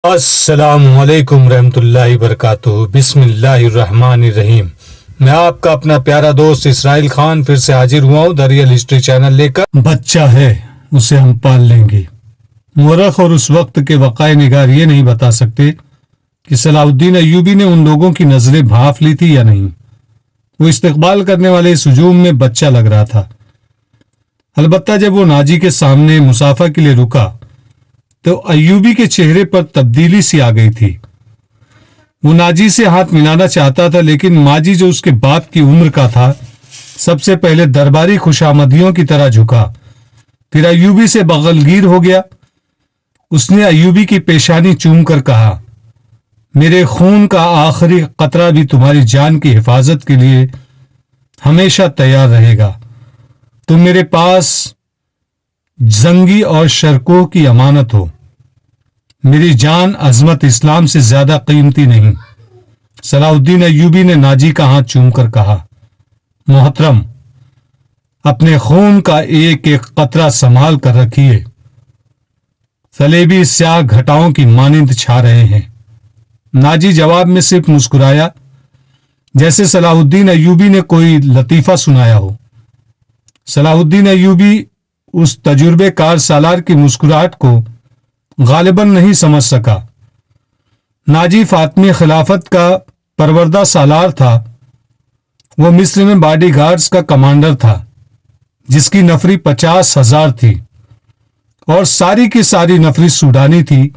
السلام علیکم رحمۃ اللہ وبرکاتہ۔ بسم اللہ الرحمن الرحیم۔ میں آپ کا اپنا پیارا دوست اسرائیل خان پھر سے حاضر ہوا ہوں ریئل ہسٹری چینل لے کر۔ بچہ ہے، اسے ہم پال لیں گے۔ مورخ اور اس وقت کے وقائع نگار یہ نہیں بتا سکتے کہ صلاح الدین ایوبی نے ان لوگوں کی نظریں بھانپ لی تھی یا نہیں۔ وہ استقبال کرنے والے اس ہجوم میں بچہ لگ رہا تھا۔ البتہ جب وہ ناجی کے سامنے مسافہ کے لیے رکا تو ایوبی کے چہرے پر تبدیلی سی آ گئی تھی۔ وہ ناجی سے ہاتھ ملانا چاہتا تھا، لیکن ماجی جو اس کے باپ کی عمر کا تھا سب سے پہلے درباری خوشامدیوں کی طرح جھکا، پھر ایوبی سے بغلگیر ہو گیا۔ اس نے ایوبی کی پیشانی چوم کر کہا، میرے خون کا آخری قطرہ بھی تمہاری جان کی حفاظت کے لیے ہمیشہ تیار رہے گا۔ تم میرے پاس زنگی اور شرکوہ کی امانت ہو۔ میری جان عظمت اسلام سے زیادہ قیمتی نہیں۔ صلاح الدین ایوبی نے ناجی کا ہاتھ چوم کر کہا، محترم، اپنے خون کا ایک ایک قطرہ سنبھال کر رکھیے۔ صلیبی سیاہ گھٹاؤں کی مانند چھا رہے ہیں۔ ناجی جواب میں صرف مسکرایا، جیسے صلاح الدین ایوبی نے کوئی لطیفہ سنایا ہو۔ صلاح الدین ایوبی اس تجربے کار سالار کی مسکراہٹ کو غالباً نہیں سمجھ سکا۔ ناجی فاطمی خلافت کا پروردہ سالار تھا۔ وہ مصر میں باڈی گارڈز کا کمانڈر تھا، جس کی نفری 50,000 تھی، اور ساری کی ساری نفری سوڈانی تھی۔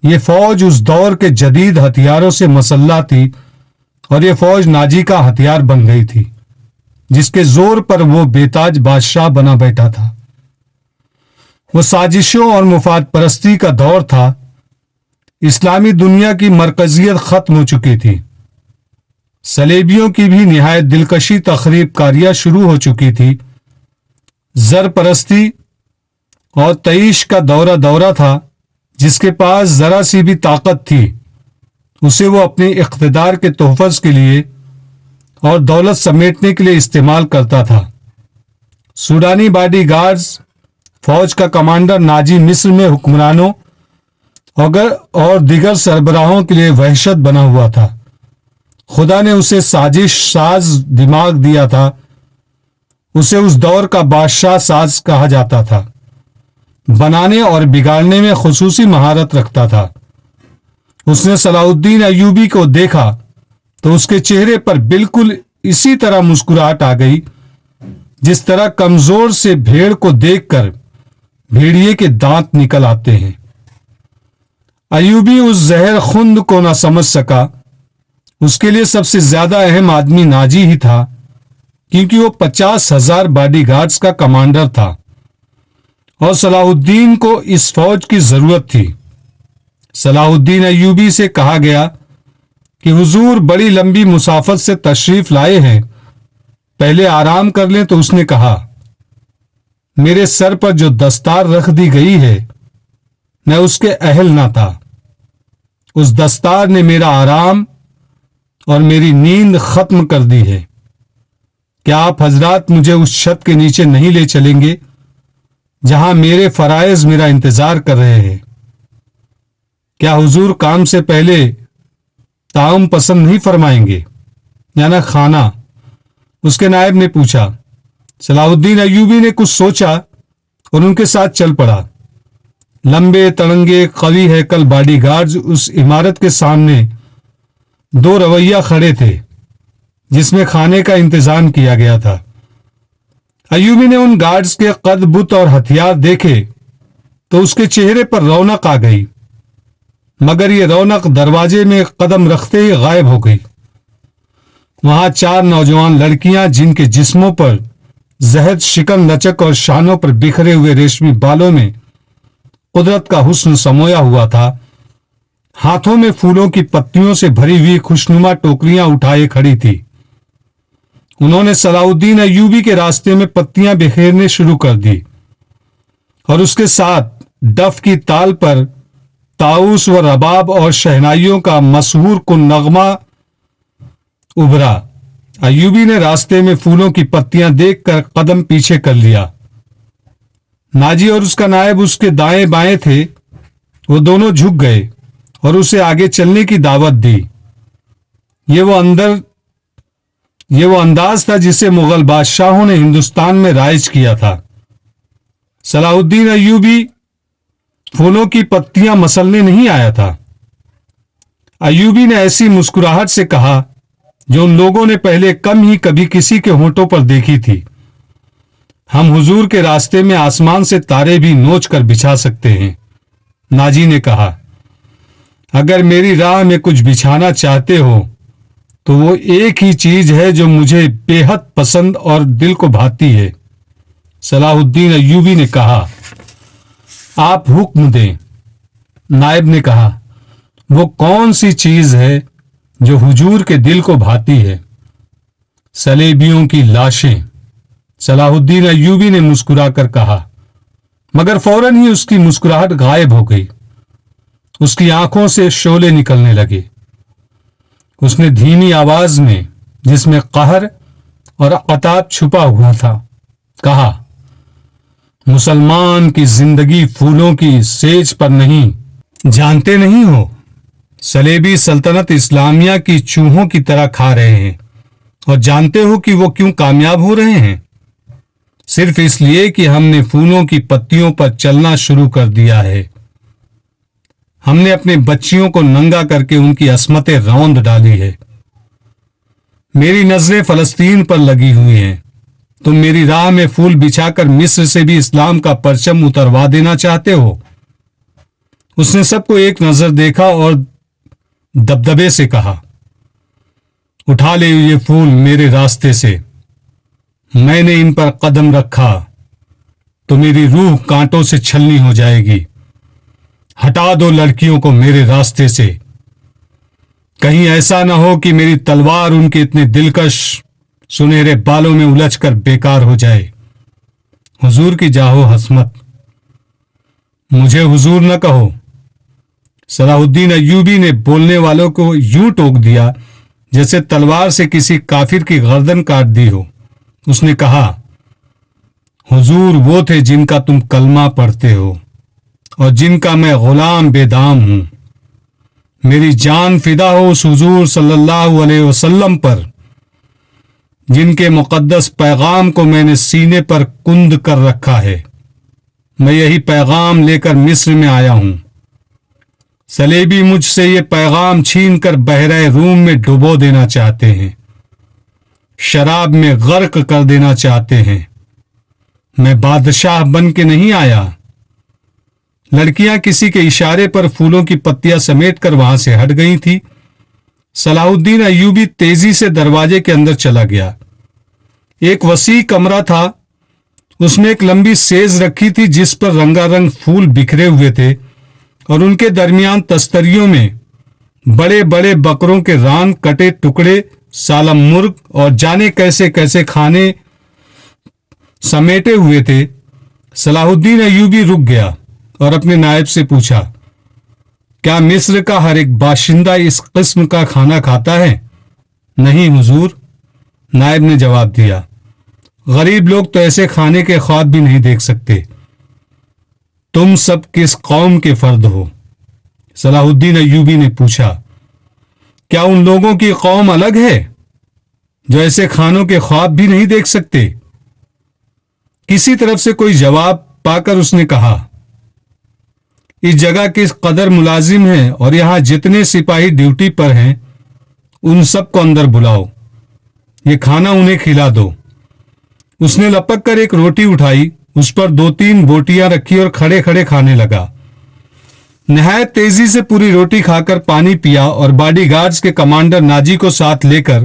یہ فوج اس دور کے جدید ہتھیاروں سے مسلح تھی، اور یہ فوج ناجی کا ہتھیار بن گئی تھی، جس کے زور پر وہ بے تاج بادشاہ بنا بیٹھا تھا۔ وہ سازشوں اور مفاد پرستی کا دور تھا۔ اسلامی دنیا کی مرکزیت ختم ہو چکی تھی۔ صلیبیوں کی بھی نہایت دلکشی تخریب کاریاں شروع ہو چکی تھی۔ زر پرستی اور تعیش کا دورہ تھا۔ جس کے پاس ذرا سی بھی طاقت تھی، اسے وہ اپنے اقتدار کے تحفظ کے لیے اور دولت سمیٹنے کے لیے استعمال کرتا تھا۔ سوڈانی باڈی گارڈز فوج کا کمانڈر ناجی مصر میں حکمرانوں اور دیگر سربراہوں کے لیے وحشت بنا ہوا تھا۔ خدا نے اسے سازش ساز دماغ دیا تھا۔ اسے اس دور کا بادشاہ ساز کہا جاتا تھا۔ بنانے اور بگاڑنے میں خصوصی مہارت رکھتا تھا۔ اس نے صلاح الدین ایوبی کو دیکھا تو اس کے چہرے پر بالکل اسی طرح مسکراہٹ آ گئی جس طرح کمزور سے بھیڑ کو دیکھ کر بھیڑیے کے دانت نکل آتے ہیں۔ ایوبی اس زہر خند کو نہ سمجھ سکا۔ اس کے لیے سب سے زیادہ اہم آدمی ناجی ہی تھا، کیونکہ وہ 50,000 باڈی گارڈز کا کمانڈر تھا، اور صلاح الدین کو اس فوج کی ضرورت تھی۔ صلاح الدین ایوبی سے کہا گیا کہ حضور بڑی لمبی مسافت سے تشریف لائے ہیں، پہلے آرام کر لیں۔ تو اس نے کہا، میرے سر پر جو دستار رکھ دی گئی ہے، میں اس کے اہل نہ تھا۔ اس دستار نے میرا آرام اور میری نیند ختم کر دی ہے۔ کیا آپ حضرات مجھے اس چھت کے نیچے نہیں لے چلیں گے جہاں میرے فرائض میرا انتظار کر رہے ہیں؟ کیا حضور کام سے پہلے طعام پسند نہیں فرمائیں گے، یعنی کھانا؟ اس کے نائب نے پوچھا۔ صلاح الدین ایوبی نے کچھ سوچا اور ان کے ساتھ چل پڑا۔ لمبے تڑنگے قوی ہیکل باڈی گارڈز اس عمارت کے سامنے 2 رویہ کھڑے تھے جس میں کھانے کا انتظام کیا گیا تھا۔ ایوبی نے ان گارڈز کے قد بت اور ہتھیار دیکھے تو اس کے چہرے پر رونق آ گئی، مگر یہ رونق دروازے میں قدم رکھتے ہی غائب ہو گئی۔ وہاں 4 نوجوان لڑکیاں، جن کے جسموں پر زہد شکن لچک اور شانوں پر بکھرے ہوئے ریشمی بالوں میں قدرت کا حسن سمویا ہوا تھا، ہاتھوں میں پھولوں کی پتیوں سے بھری ہوئی خوشنما ٹوکریاں اٹھائے کھڑی تھی۔ انہوں نے صلاح الدین ایوبی کے راستے میں پتیاں بکھیرنے شروع کر دی، اور اس کے ساتھ ڈف کی تال پر طاؤس و رباب اور شہنائیوں کا مسحور کن نغمہ ابھرا۔ ایوبی نے راستے میں پھولوں کی پتیاں دیکھ کر قدم پیچھے کر لیا۔ ناجی اور اس کا نائب اس کے دائیں بائیں تھے۔ وہ دونوں جھک گئے اور اسے آگے چلنے کی دعوت دی۔ یہ وہ انداز تھا جسے مغل بادشاہوں نے ہندوستان میں رائج کیا تھا۔ صلاح الدین ایوبی پھولوں کی پتیاں مسلنے نہیں آیا تھا۔ ایوبی نے ایسی مسکراہٹ سے کہا جو ان لوگوں نے پہلے کم ہی کبھی کسی کے ہونٹوں پر دیکھی تھی۔ ہم حضور کے راستے میں آسمان سے تارے بھی نوچ کر بچھا سکتے ہیں۔ ناجی نے کہا، اگر میری راہ میں کچھ بچھانا چاہتے ہو تو وہ ایک ہی چیز ہے جو مجھے بے حد پسند اور دل کو بھاتی ہے۔ صلاح الدین ایوبی نے کہا، آپ حکم دیں۔ نائب نے کہا، وہ کون سی چیز ہے جو حضور کے دل کو بھاتی ہے؟ صلیبیوں کی لاشیں۔ صلاح الدین ایوبی نے مسکرا کر کہا، مگر فوراً ہی اس کی مسکراہٹ غائب ہو گئی۔ اس کی آنکھوں سے شعلے نکلنے لگے۔ اس نے دھیمی آواز میں، جس میں قہر اور عتاب چھپا ہوا تھا، کہا، مسلمان کی زندگی پھولوں کی سیج پر نہیں، جانتے نہیں ہو؟ صلیبی سلطنت اسلامیہ کی چوہوں کی طرح کھا رہے ہیں، اور جانتے ہو کہ وہ کیوں کامیاب ہو رہے ہیں؟ صرف اس لیے کہ ہم نے پھولوں کی پتیوں پر چلنا شروع کر دیا ہے۔ ہم نے اپنے بچیوں کو ننگا کر کے ان کی عصمتیں روند ڈالی ہے۔ میری نظریں فلسطین پر لگی ہوئی ہیں۔ تم میری راہ میں پھول بچھا کر مصر سے بھی اسلام کا پرچم اتروا دینا چاہتے ہو؟ اس نے سب کو ایک نظر دیکھا اور دبدبے سے کہا، اٹھا لے یہ پھول میرے راستے سے۔ میں نے ان پر قدم رکھا تو میری روح کانٹوں سے چھلنی ہو جائے گی۔ ہٹا دو لڑکیوں کو میرے راستے سے، کہیں ایسا نہ ہو کہ میری تلوار ان کے اتنے دلکش سنہرے بالوں میں الجھ کر بیکار ہو جائے۔ حضور کی جاہو حسمت، مجھے حضور نہ کہو۔ صلاح الدین ایوبی نے بولنے والوں کو یوں ٹوک دیا جیسے تلوار سے کسی کافر کی گردن کاٹ دی ہو۔ اس نے کہا، حضور وہ تھے جن کا تم کلمہ پڑھتے ہو اور جن کا میں غلام بے دام ہوں۔ میری جان فدا ہو اس حضور صلی اللہ علیہ وسلم پر جن کے مقدس پیغام کو میں نے سینے پر کند کر رکھا ہے۔ میں یہی پیغام لے کر مصر میں آیا ہوں۔ صلیبی مجھ سے یہ پیغام چھین کر بحیرہ روم میں ڈبو دینا چاہتے ہیں، شراب میں غرق کر دینا چاہتے ہیں۔ میں بادشاہ بن کے نہیں آیا۔ لڑکیاں کسی کے اشارے پر پھولوں کی پتیاں سمیٹ کر وہاں سے ہٹ گئی تھی۔ صلاح الدین ایوبی تیزی سے دروازے کے اندر چلا گیا۔ ایک وسیع کمرہ تھا۔ اس نے ایک لمبی سیز رکھی تھی جس پر رنگا رنگ پھول بکھرے ہوئے تھے، اور ان کے درمیان تستریوں میں بڑے بڑے بکروں کے ران، کٹے ٹکڑے، سالم مرغ اور جانے کیسے کیسے کھانے سمیٹے ہوئے تھے۔ صلاح الدین ایوبی رک گیا اور اپنے نائب سے پوچھا، کیا مصر کا ہر ایک باشندہ اس قسم کا کھانا کھاتا ہے؟ نہیں حضور، نائب نے جواب دیا، غریب لوگ تو ایسے کھانے کے خواب بھی نہیں دیکھ سکتے۔ تم سب کس قوم کے فرد ہو؟ صلاح الدین ایوبی نے پوچھا، کیا ان لوگوں کی قوم الگ ہے جو ایسے کھانوں کے خواب بھی نہیں دیکھ سکتے؟ کسی طرف سے کوئی جواب پا کر اس نے کہا، اس جگہ کس قدر ملازم ہیں اور یہاں جتنے سپاہی ڈیوٹی پر ہیں ان سب کو اندر بلاؤ، یہ کھانا انہیں کھلا دو۔ اس نے لپک کر ایک روٹی اٹھائی، اس پر 2-3 بوٹیاں رکھی اور کھڑے کھڑے کھانے لگا۔ نہایت تیزی سے پوری روٹی کھا کر پانی پیا اور باڈی گارڈز کے کمانڈر ناجی کو ساتھ لے کر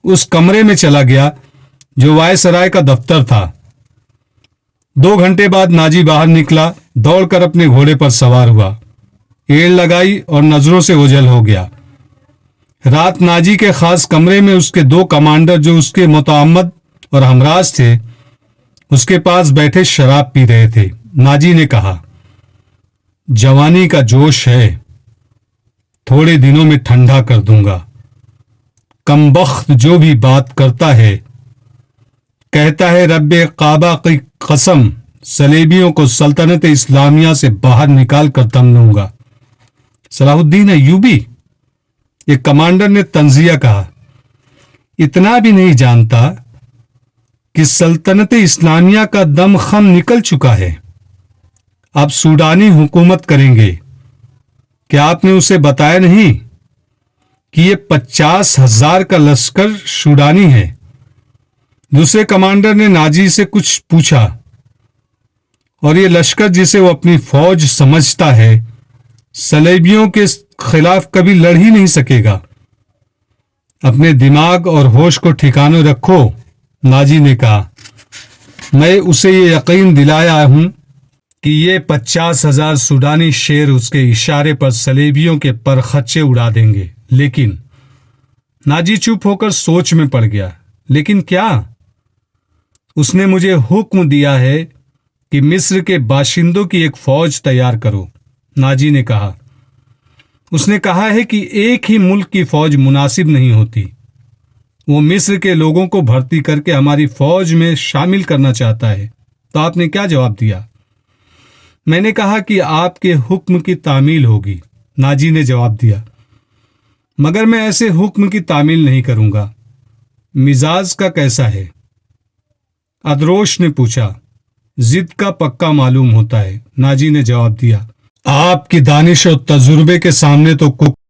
اس کمرے میں چلا گیا جو وائسرائے کا دفتر تھا۔ 2 گھنٹے بعد ناجی باہر نکلا، دوڑ کر اپنے گھوڑے پر سوار ہوا، ایڑ لگائی اور نظروں سے اوجھل ہو گیا۔ رات ناجی کے خاص کمرے میں اس کے 2 کمانڈر جو اس کے متعمد اور ہمراز تھے اس کے پاس بیٹھے شراب پی رہے تھے۔ ناجی نے کہا، جوانی کا جوش ہے، تھوڑے دنوں میں ٹھنڈا کر دوں گا۔ کم بخت جو بھی بات کرتا ہے کہتا ہے رب کعبہ کی قسم صلیبیوں کو سلطنت اسلامیہ سے باہر نکال کر دم لوں گا۔ صلاح الدین ایوبی، ایک کمانڈر نے طنزیہ کہا، اتنا بھی نہیں جانتا کہ سلطنت اسلامیہ کا دم خم نکل چکا ہے، اب سوڈانی حکومت کریں گے۔ کیا آپ نے اسے بتایا نہیں کہ یہ 50,000 کا لشکر سوڈانی ہے؟ دوسرے کمانڈر نے ناجی سے کچھ پوچھا، اور یہ لشکر جسے وہ اپنی فوج سمجھتا ہے صلیبیوں کے خلاف کبھی لڑ ہی نہیں سکے گا۔ اپنے دماغ اور ہوش کو ٹھکانے رکھو، ناجی نے کہا۔ میں اسے یہ یقین دلایا ہوں کہ یہ 50,000 سوڈانی شیر اس کے اشارے پر صلیبیوں کے پرخچے اڑا دیں گے۔ لیکن ناجی چپ ہو کر سوچ میں پڑ گیا۔ لیکن کیا؟ اس نے مجھے حکم دیا ہے کہ مصر کے باشندوں کی ایک فوج تیار کرو، ناجی نے کہا۔ اس نے کہا ہے کہ ایک ہی ملک کی فوج مناسب نہیں ہوتی، وہ مصر کے لوگوں کو بھرتی کر کے ہماری فوج میں شامل کرنا چاہتا ہے۔ تو آپ نے کیا جواب دیا؟ میں نے کہا کہ آپ کے حکم کی تعمیل ہوگی، ناجی نے جواب دیا، مگر میں ایسے حکم کی تعمیل نہیں کروں گا۔ مزاج کا کیسا ہے؟ ادروش نے پوچھا۔ ضد کا پکا معلوم ہوتا ہے، ناجی نے جواب دیا۔ آپ کی دانش اور تجربے کے سامنے تو